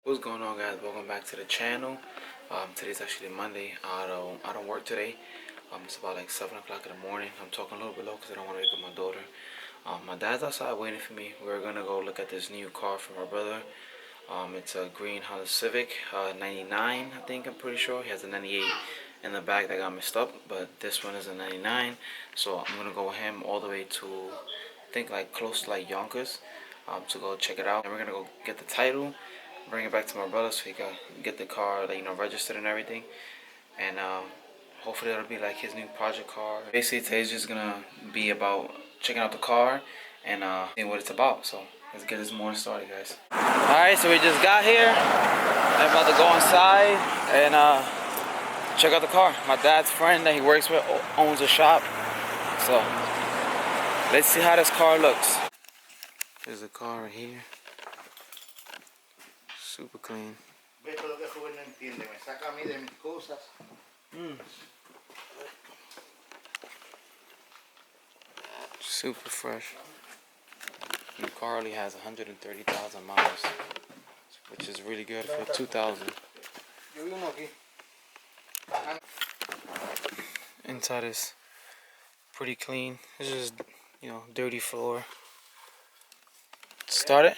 What's going on, guys? Welcome back to the channel. Today's actually Monday. I don't work today. It's about like 7 o'clock in the morning. I'm talking a little bit low because I don't want to wake up my daughter. My dad's outside waiting for me. We're gonna go look at this new car from our brother. It's a green Honda Civic, 99, I think. I'm pretty sure he has a 98 in the back that got messed up, but this one is a 99. So I'm gonna go with him all the way to, I think, like close to like Yonkers, to go check it out. And we're gonna go get the title, bring it back to my brother so he can get the car, like, registered and everything. And hopefully it'll be like his new project car. Basically today's just gonna be about checking out the car and seeing what it's about. So let's get this morning started, guys. Alright, so we just got here. I'm about to go inside and check out the car. My dad's friend that he works with owns a shop. So let's see how this car looks. There's a car right here. Super clean. Super fresh. New car only has 130,000 miles, which is really good for 2000. Inside is pretty clean. It's just, dirty floor. Start it.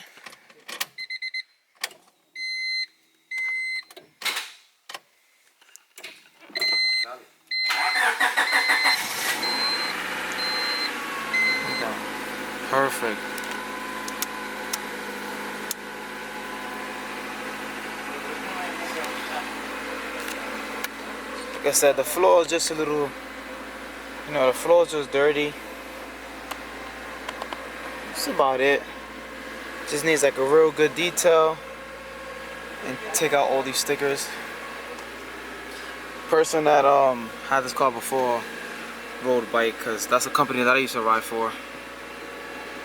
Okay. Perfect. Like I said, the floor is just a little, the floor is just dirty. That's about it. Just needs like a real good detail and take out all these stickers. Person that had this car before rode bike, because that's a company that I used to ride for.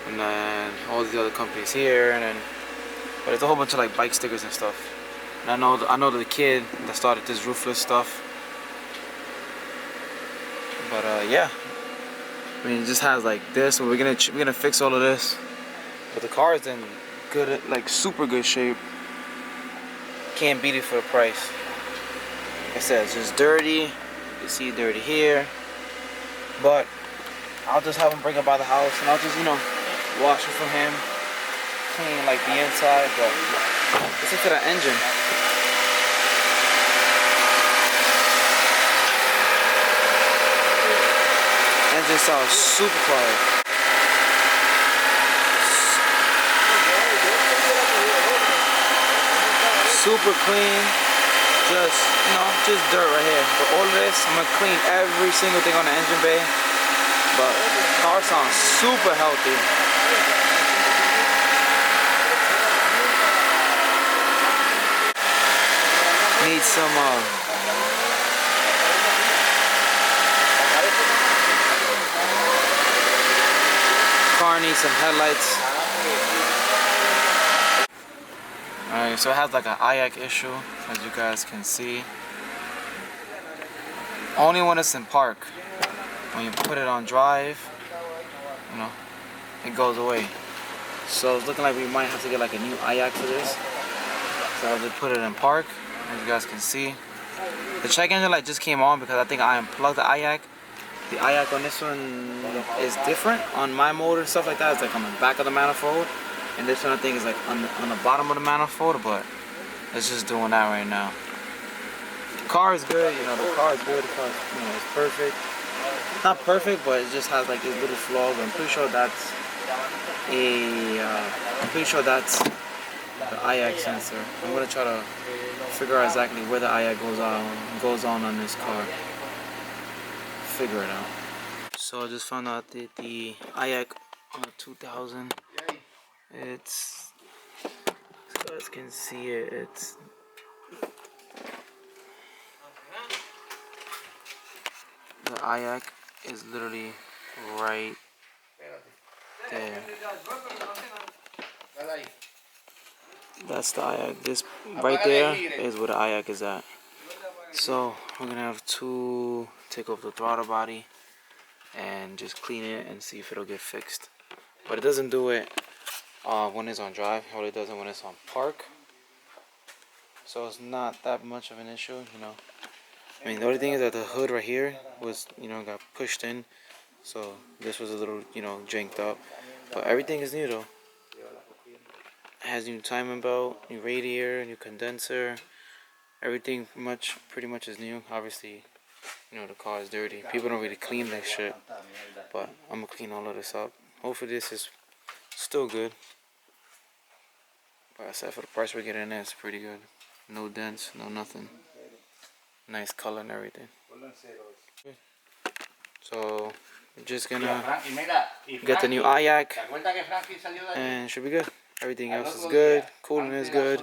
And then all these other companies here, but it's a whole bunch of like bike stickers and stuff. And I know the kid that started this roofless stuff. But yeah, I mean, it just has like this. So we're gonna fix all of this. But the car is in good, like super good shape. Can't beat it for the price. Like I said, it's just dirty. You can see dirty here. But I'll just have him bring it by the house, and I'll just wash it for him, clean like the inside. But listen to the engine. Engine sounds super quiet. Super clean. Just dirt right here. But all of this, I'm gonna clean every single thing on the engine bay. But the car sounds super healthy. Need some car needs some headlights. Alright, so it has like an IAC issue, as you guys can see. Only when it's in park. When you put it on drive, it goes away. So it's looking like we might have to get like a new IAC for this. So I'll just put it in park, as you guys can see. The check engine light just came on because I think I unplugged the IAC. The IAC on this one is different. On my motor and stuff like that, it's like on the back of the manifold. And this one I think is like on the bottom of the manifold, but it's just doing that right now. The car is good, the car is good. The car is, it's perfect. Not perfect, but it just has like these little flaws. I'm pretty sure that's the IAC sensor. I'm gonna try to figure out exactly where the IAC goes on this car. Figure it out. So I just found out that the IAC on a 2000, it's, you guys can see it, it's the IAC is literally right there. That's the IAC. This right there is where the IAC is at. So we're gonna have to take off the throttle body and just clean it and see if it'll get fixed. But it doesn't do it when it's on drive. It only does it when it's on park. so it's not that much of an issue, you know. I mean, the only thing is that the hood right here was, you know, got pushed in, so this was a little, you know, janked up. But everything is new though. It has new timing belt, new radiator, new condenser. Everything pretty much is new. Obviously, you know, the car is dirty. People don't really clean this shit, but I'm gonna clean all of this up. Hopefully this is still good. But I said for the price we're getting in, it's pretty good. No dents, no nothing. Nice color and everything. So we're just gonna get the new IAC and it should be good. Everything else is good. Cooling is good.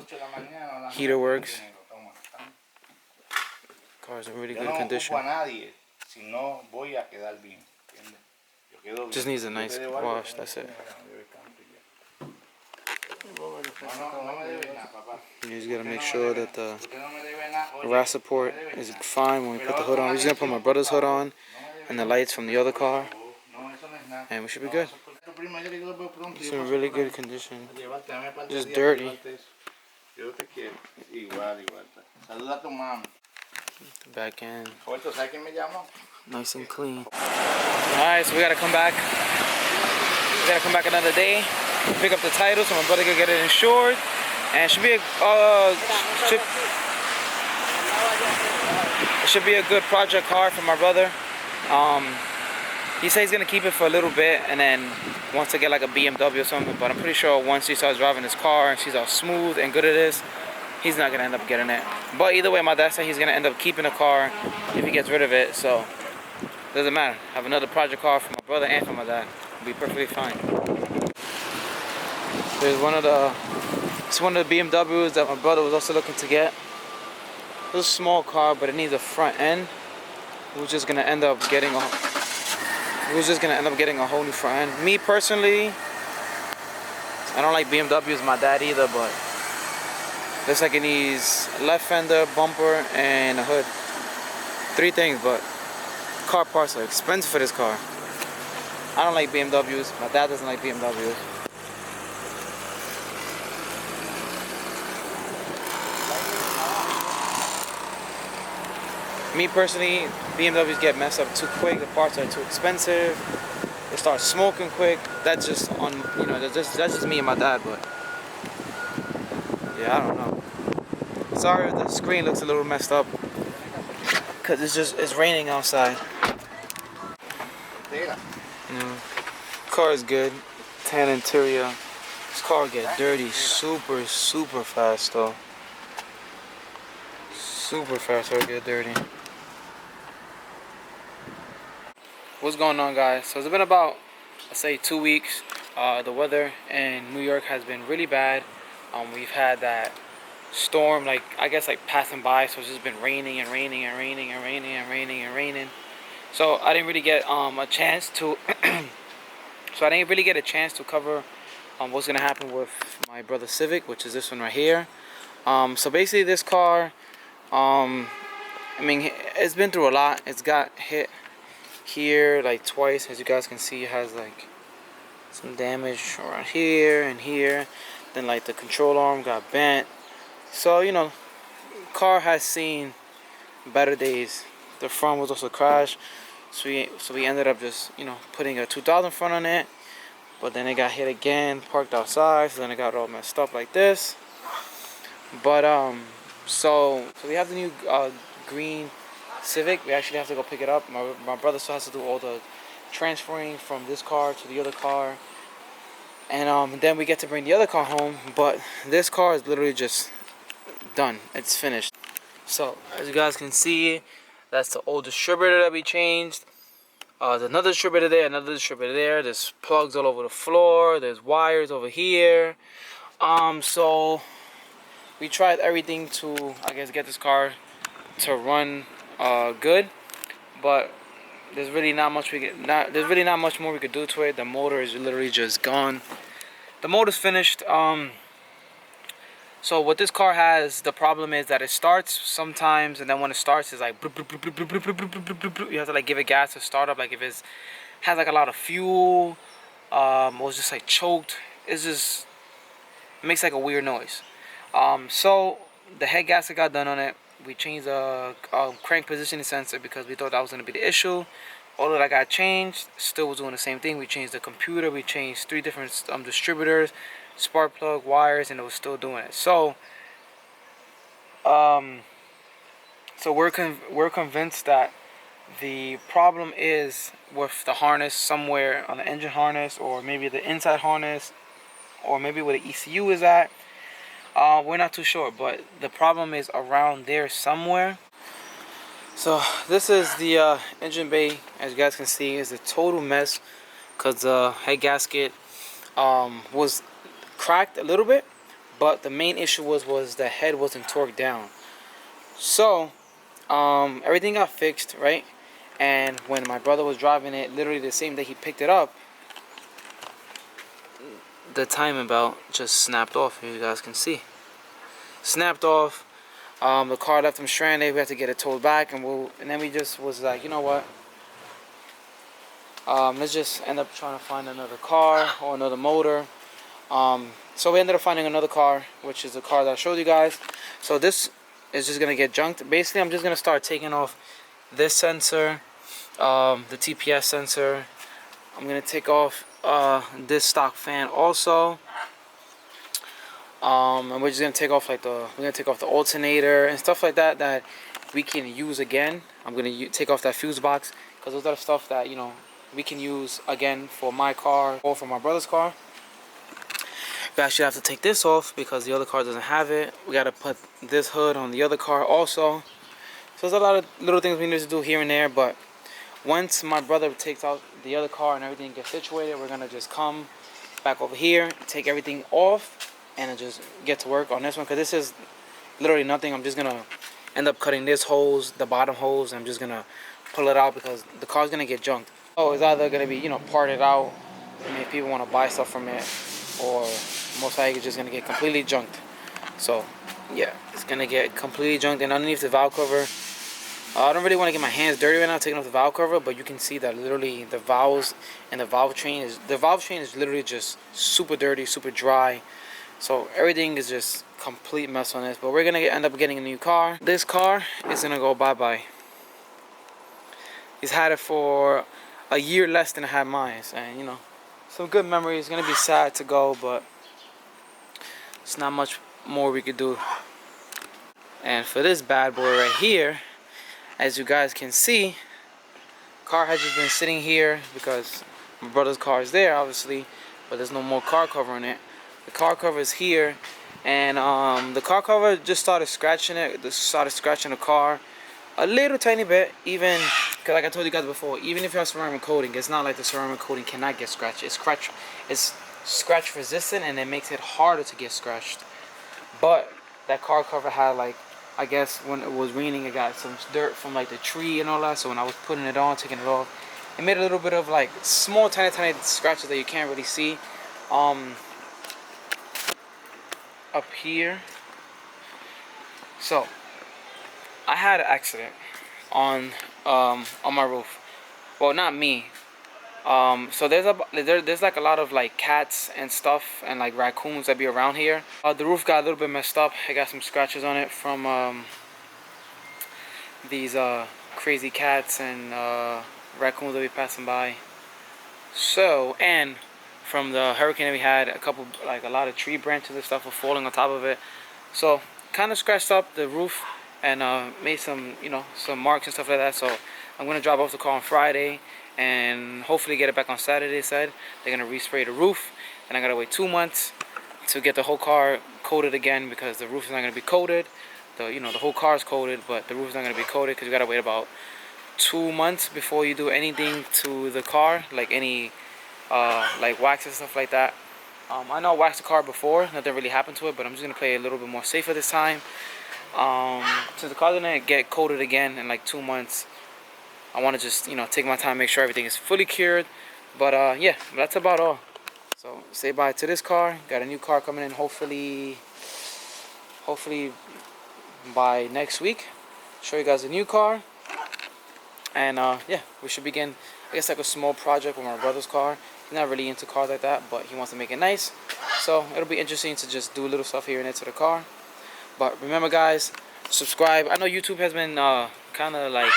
Heater works. Car's in really good condition. Just needs a nice wash, that's it. You just gotta make sure that the rat support is fine when we put the hood on. We're just gonna put my brother's hood on and the lights from the other car, and we should be good. It's in really good condition. Just dirty. Back end. Nice and clean. Alright, so we gotta come back. We gotta come back another day. Pick up the title so my brother can get it insured. And it should be a good project car for my brother. He says he's gonna keep it for a little bit and then wants to get like a BMW or something, but I'm pretty sure once he starts driving his car and sees how smooth and good it is, he's not gonna end up getting it. But either way, my dad said he's gonna end up keeping the car if he gets rid of it, so it doesn't matter. Have another project car for my brother and for my dad. It'll be perfectly fine. There's one of the BMWs that my brother was also looking to get. It's a small car, but it needs a front end. We're just gonna end up getting a whole new front end. Me personally, I don't like BMWs, my dad either, but looks like it needs left fender, bumper, and a hood. 3 things, but car parts are expensive for this car. I don't like BMWs. My dad doesn't like BMWs. Me personally, BMWs get messed up too quick. The parts are too expensive. They start smoking quick. That's just that's just me and my dad. But yeah, I don't know. Sorry if the screen looks a little messed up, cause it's raining outside. Car is good. Tan interior. This car get dirty super fast though. Super fast or get dirty. What's going on, guys? So it's been about, let's say, 2 weeks. The weather in New York has been really bad. We've had that storm, like I guess like passing by, so it's just been raining and raining and raining and raining and raining and raining. So I didn't really get a chance to cover what's gonna happen with my brother CIVIC, which is this one right here. So basically this car, I mean, it's been through a lot. It's got hit here like twice, as you guys can see. It has like some damage around here and here. Then like the control arm got bent. So, you know, car has seen better days. The front was also crashed, so we ended up just, you know, putting a 2000 front on it. But then it got hit again, parked outside, so then it got all messed up like this. But so we have the new green CIVIC. We actually have to go pick it up. My brother still has to do all the transferring from this car to the other car, and then we get to bring the other car home. But this car is literally just done. It's finished. So as you guys can see, that's the old distributor that we changed. There's another distributor there, another distributor there. There's plugs all over the floor. There's wires over here. So we tried everything to, I guess, get this car to run good, but there's really not much more we could do to it. The motor is literally just gone. The motor's finished. So what this car has, the problem is that it starts sometimes, and then when it starts, it's like you have to like give it gas to start up. Like if it has like a lot of fuel, or it's just like choked, it makes like a weird noise. So the head gasket got done on it. We changed the crank positioning sensor because we thought that was going to be the issue. All of that got changed. Still was doing the same thing. We changed the computer. We changed 3 different distributors, spark plug, wires, and it was still doing it. So, we're convinced that the problem is with the harness somewhere on the engine harness, or maybe the inside harness, or maybe where the ECU is at. We're not too sure, but the problem is around there somewhere. So this is the engine bay. As you guys can see, is a total mess because the head gasket was cracked a little bit, but the main issue was the head wasn't torqued down. So everything got fixed, right? And when my brother was driving it, literally the same day he picked it up, the timing belt just snapped off. You guys can see, snapped off. The car left him stranded. We had to get it towed back, and then we just was like, you know what? Let's just end up trying to find another car or another motor. So we ended up finding another car, which is the car that I showed you guys. So this is just gonna get junked. Basically, I'm just gonna start taking off this sensor, the TPS sensor. I'm gonna take off this stock fan also. And we're just gonna take off the alternator and stuff like that that we can use again. I'm gonna take off that fuse box because those are the stuff that, you know, we can use again for my car or for my brother's car. We actually have to take this off because the other car doesn't have it. We gotta put this hood on the other car also. So there's a lot of little things we need to do here and there, but once my brother takes out the other car and everything gets situated, we're gonna just come back over here, take everything off, and just get to work on this one because this is literally nothing. I'm just gonna end up cutting this hose, the bottom hose. I'm just gonna pull it out because the car's gonna get junked. So it's either gonna be, you know, parted out. I mean, if people want to buy stuff from it, or most likely it's just gonna get completely junked. So yeah, it's gonna get completely junked. And underneath the valve cover, I don't really want to get my hands dirty right now taking off the valve cover, but you can see that literally the valves and the valve train is literally just super dirty, super dry. So everything is just complete mess on this, but we're gonna end up getting a new car. This car is gonna go bye-bye. He's had it for a year less than I had mine, and you know, some good memories. It's gonna be sad to go, but it's not much more we could do. And for this bad boy right here, as you guys can see, car has just been sitting here because my brother's car is there, obviously, but there's no more car cover on it. The car cover is here, and the car cover just started scratching it. Started scratching the car a little tiny bit, even because, like I told you guys before, even if you have ceramic coating, it's not like the ceramic coating cannot get scratched. It's scratch resistant, and it makes it harder to get scratched. But that car cover had, like, I guess when it was raining, it got some dirt from like the tree and all that. So when I was putting it on, taking it off, it made a little bit of like small, tiny scratches that you can't really see. Up here. So I had an accident on my roof. Well, not me. So there's like a lot of like cats and stuff and like raccoons that be around here. The roof got a little bit messed up. I got some scratches on it from these crazy cats and raccoons that be passing by. So, and from the hurricane that we had, a lot of tree branches and stuff were falling on top of it. So kind of scratched up the roof and made some, you know, some marks and stuff like that. So I'm gonna drop off the car on Friday and hopefully get it back on Saturday. Said they're gonna respray the roof, and I gotta wait 2 months to get the whole car coated again because the roof is not gonna be coated. The whole car is coated, but the roof is not gonna be coated because you gotta wait about 2 months before you do anything to the car, like any like wax and stuff like that. I know I waxed the car before, nothing really happened to it, but I'm just gonna play a little bit more safer this time. Since the car's gonna get coated again in like 2 months, I want to just, you know, take my time, make sure everything is fully cured. But yeah, that's about all. So say bye to this car. Got a new car coming in hopefully by next week. Show you guys a new car. And yeah, we should begin, I guess, like a small project with my brother's car. He's not really into cars like that, but he wants to make it nice. So it'll be interesting to just do a little stuff here and there to the car. But remember, guys, subscribe. I know YouTube has been kind of like,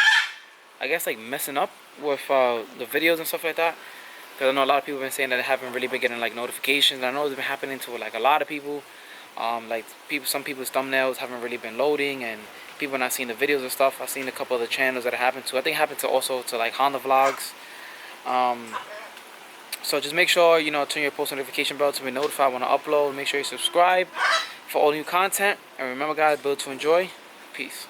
I guess, like messing up with the videos and stuff like that. Because I know a lot of people have been saying that they haven't really been getting like notifications. I know it's been happening to like a lot of people. Like some people's thumbnails haven't really been loading, and people are not seeing the videos and stuff. I've seen a couple of the channels that it happened to. I think it happened to also to like Honda Vlogs. So just make sure, turn your post notification bell to be notified when I upload. Make sure you subscribe for all new content. And remember, guys, build to enjoy. Peace.